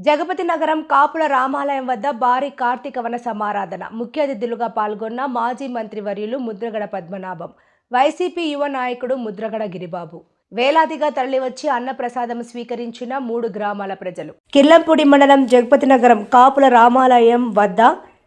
జగపతి నగరం కాపుల రామాలయం వద్ద భారీ కార్తీక వన సమారాధన ముఖ్య అతిథులుగా పాల్గొన్న మాజీ మంత్రి వర్యులు ముద్రగడ పద్మనాభం, వైసీపీ యువ నాయకుడు ముద్రగడ గిరిబాబు. వేలాదిగా తరలివచ్చి అన్నప్రసాదం స్వీకరించిన 3 గ్రామాల ప్రజలు. కిల్లంపూడి మండలం జగపతి నగరం కాపుల రామాలయం వద్ద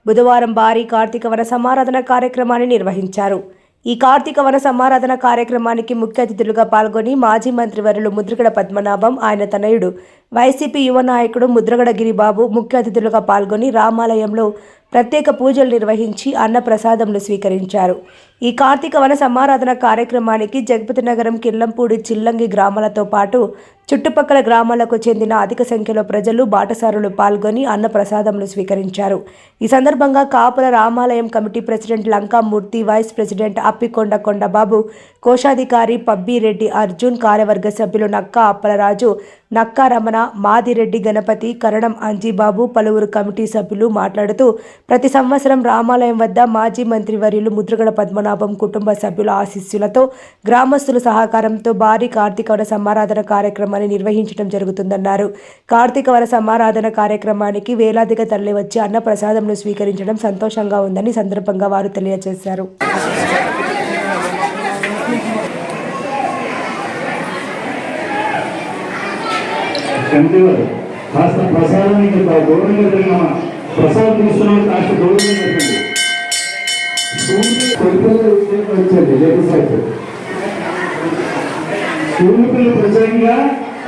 బుధవారం భారీ కార్తీక వన సమారాధన కార్యక్రమాన్ని నిర్వహించారు. ఈ కార్తీక వన సమారాధన కార్యక్రమానికి ముఖ్య అతిథులుగా పాల్గొని మాజీ మంత్రి వర్యులు ముద్రగడ పద్మనాభం, ఆయన తనయుడు వైసీపీ యువ నాయకుడు ముద్రగడ గిరిబాబు ముఖ్య అతిథులుగా పాల్గొని రామాలయంలో ప్రత్యేక పూజలు నిర్వహించి అన్నప్రసాదంను స్వీకరించారు. ఈ కార్తీక వన సమారాధన కార్యక్రమానికి జగపతి నగరం, కిల్లంపూడి, చిల్లంగి గ్రామాలతో పాటు చుట్టుపక్కల గ్రామాలకు చెందిన అధిక సంఖ్యలో ప్రజలు, బాటసారులు పాల్గొని అన్నప్రసాదంను స్వీకరించారు. ఈ సందర్భంగా కాపుల రామాలయం committee president Lankamurthy, vice president Appikonda Kondababu, కోశాధికారి పబ్బిరెడ్డి అర్జున్, కార్యవర్గ సభ్యులు నక్కా అప్పలరాజు, నక్కా రమణ, మాదిరెడ్డి గణపతి, కరణం అంజీబాబు, పలువురు కమిటీ సభ్యులు మాట్లాడుతూ ప్రతి సంవత్సరం రామాలయం వద్ద మాజీ మంత్రి వర్యులు ముద్రగడ పద్మనాభం కుటుంబ సభ్యుల ఆశీస్సులతో, గ్రామస్తుల సహకారంతో భారీ కార్తీక వన సమారాధన కార్యక్రమాన్ని నిర్వహించడం జరుగుతుందన్నారు. కార్తీక వన సమారాధన కార్యక్రమానికి వేలాదిగా తరలివచ్చి అన్నప్రసాదంను స్వీకరించడం సంతోషంగా ఉందని సందర్భంగా వారు తెలియజేశారు. కాస్త ప్రసాదానికి గౌరవంగా జరిగిన ప్రసాదం తీసుకున్నాం, కాస్త గౌరవంగా జరిగింది. స్కూల్ పిల్లలు ప్రత్యేకంగా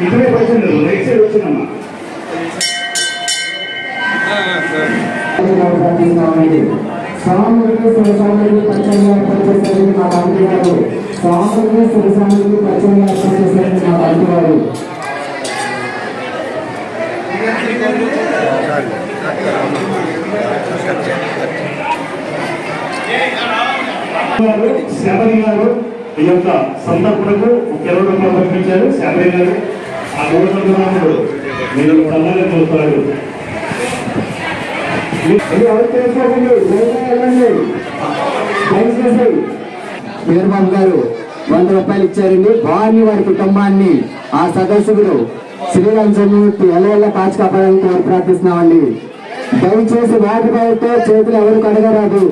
ఇటువైపు వచ్చింది, రైట్ సైడ్ వచ్చిందమ్మా. స్వాములకి సురసాములకి పచ్చంగా పనిచేసేది మా తండ్రి గారు. స్వాములకి సురసాములకి పచ్చంగా పనిచేసేది మా తండ్రి గారు. శబరి గారు ఈ యొక్క సందర్భకు 20 రూపాయలు పంపించారు. శబరి గారు ఆ 3 గ్రాములు మీరు చల్లగా చూస్తారు. వీరబాబు గారు 100 రూపాయలు ఇచ్చారండి. వారిని, వారి కుటుంబాన్ని, ఆ సదస్సులు శ్రీరామ్ చంద్రమూర్తి ఎల్లవల్ల కాచి కాపాడాలని కోరి ప్రార్థిస్తున్నామండి. దయచేసి వాటిపైతో చేతులు ఎవరు కడగరాదు.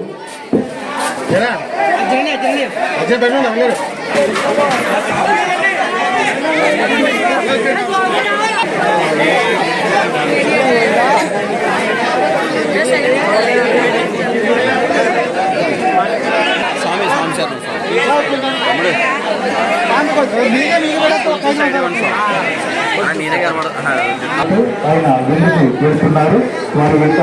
ఆయన విన్నతి చేస్తున్నారు. వారి వెంట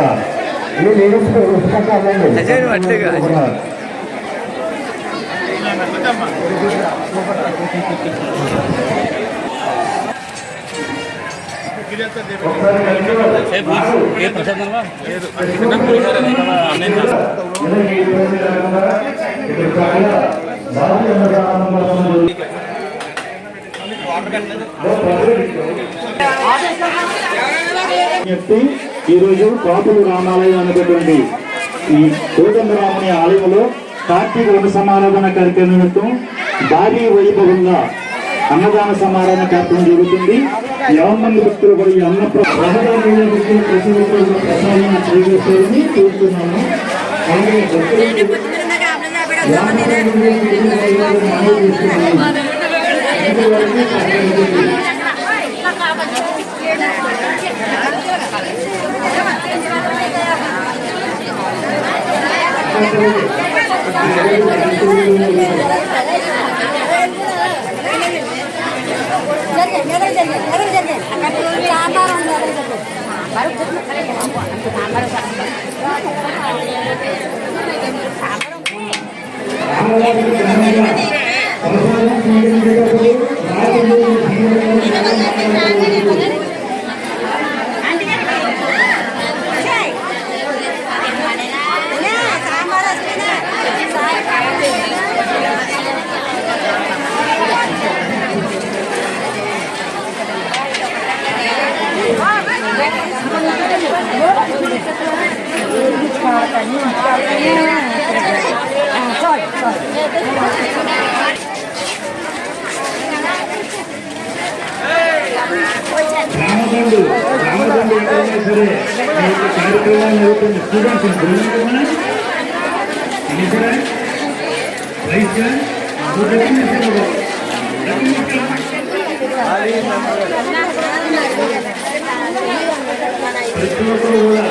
ఈరోజు కాపుల రామాలయం అనేటువంటి ఈ కోదండరాముని ఆలయంలో కార్తీక వన సమారాధన కార్యక్రమం భారీ వైభవంగా అన్నదాన సమారాధన కార్యక్రమం జరుగుతుంది. 50 మంది భక్తులు కూడా ఈ అన్న ప్రసాదం స్వీకరిస్తారని చూస్తున్నాము. సరే ఈ యొక్క కార్యక్రమాలు జరుగుతుంది స్టూడెంట్స్ ప్రతి ఒక్కరు కూడా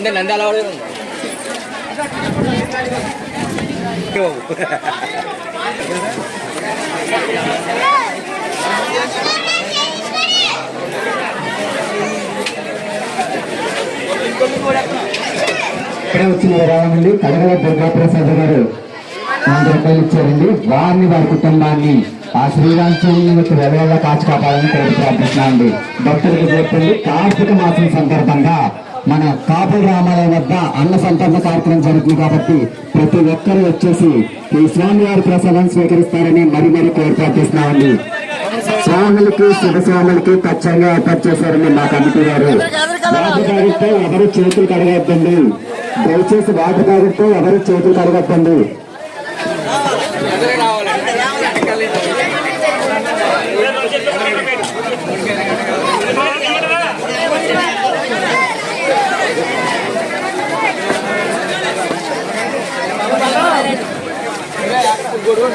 నంది అలా ఇక్కడే వచ్చిన విరాళమండి కడగల దుర్గాప్రసాద్ గారు 100 రూపాయలు ఇచ్చారండి. వారిని వారి కుటుంబాన్ని ఆ శ్రీరామచంద్రునికి వెలవెల్ల కాచి కాపాలని కోరి ప్రార్థిస్తున్నామండి. భక్తులకు చెప్పండి, కార్తీక మాసం సందర్భంగా మన కాపుల రామాలయం వద్ద అన్న సంతరణ కార్యక్రమం జరుగుతుంది కాబట్టి ప్రతి ఒక్కరూ వచ్చేసి ఈ స్వామివారి ప్రసాదం స్వీకరిస్తారని మరీ కోరి ప్రార్థిస్తున్నామండి. స్వాములకి శివస్వాములకి ఖచ్చితంగా ఏర్పాటు చేశారండి మా కమిటీ వారు. వాటర్ తాగితే ఎవరు చేతులు కడగొద్దండి, దయచేసి వాటర్ తాగితే ఎవరు చేతులు కడగొద్దండి. గొడవ